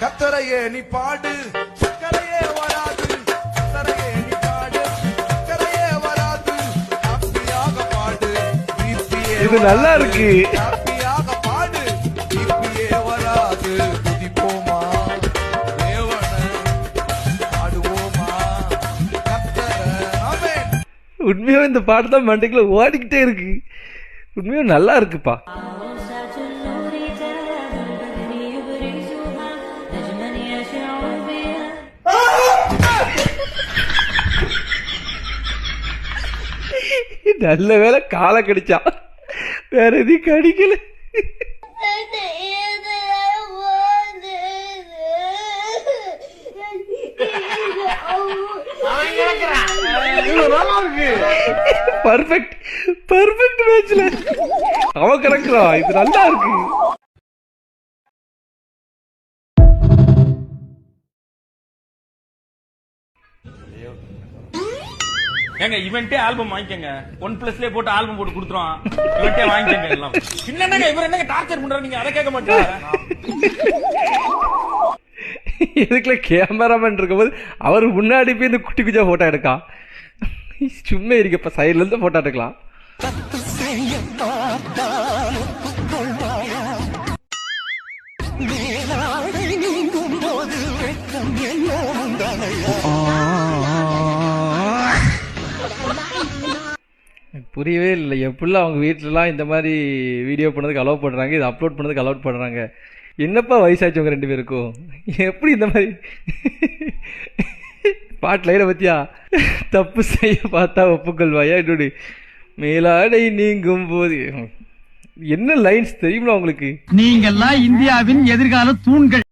கத்தரையே நீ பாடு சக்கரையே வராது கத்தரையே நீ பாடு சக்கரையே வராது ஹாப்பியாக பாடு இது நல்லா இருக்கு ஹாப்பியாக பாடு ஹாப்பியே வராது துதிப்போமா தேவனை பாடுவோமா கத்தரை ஆமென். உண்மையாக இந்த பாட்டு தான் மண்டைக்குள்ள ஓடிக்கிட்டே இருக்கு. உண்மையாக நல்லா இருக்குப்பா. நல்ல வேலை காலை கடிச்சா, வேற எதையும் கடிக்கல. பர்ஃபெக்ட் பர்ஃபெக்ட் மேட்ச்ல அவன் கிடக்குறான். இது நல்லா இருக்கு. ஏங்க இவன்ட்டே ஆல்பம் வாங்கிக்கங்க. OnePlusலயே போட்டு ஆல்பம் போட்டு கொடுத்துருவான். இவன்ட்டே வாங்கிக்கங்க எல்லாம். என்னங்க இவர் என்னங்க டார்ச்சர் பண்றாரு, நீங்க அதை கேட்க மாட்டீங்க. இதுக்குள்ள கேமராமேன் இருக்கும்போது அவர் முன்னாடி போய் இந்த குட்டி குச்சா போட்டோ எடுக்கா. சும்மா இருக்கப்ப சைட்ல இருந்து போட்டோ எடுக்கலாம். புரியவே இல்லை எப்படிலாம் அவங்க வீட்டிலலாம் இந்த மாதிரி வீடியோ பண்ணதுக்கு அலோவ் பண்ணுறாங்க, இதை அப்லோட் பண்ணதுக்கு அலோவ் பண்ணுறாங்க. என்னப்பா வயசாச்சவங்க ரெண்டு பேருக்கும் எப்படி இந்த மாதிரி பாட்டு லைனை பற்றியா? தப்பு செய்ய பார்த்தா ஒப்புக்கொள்வாயா என்னுடைய மேலாடை நீங்கும் போது என்ன லைன்ஸ் தெரியுமா உங்களுக்கு? நீங்கெல்லாம் இந்தியாவின் எதிர்கால தூண்கள்.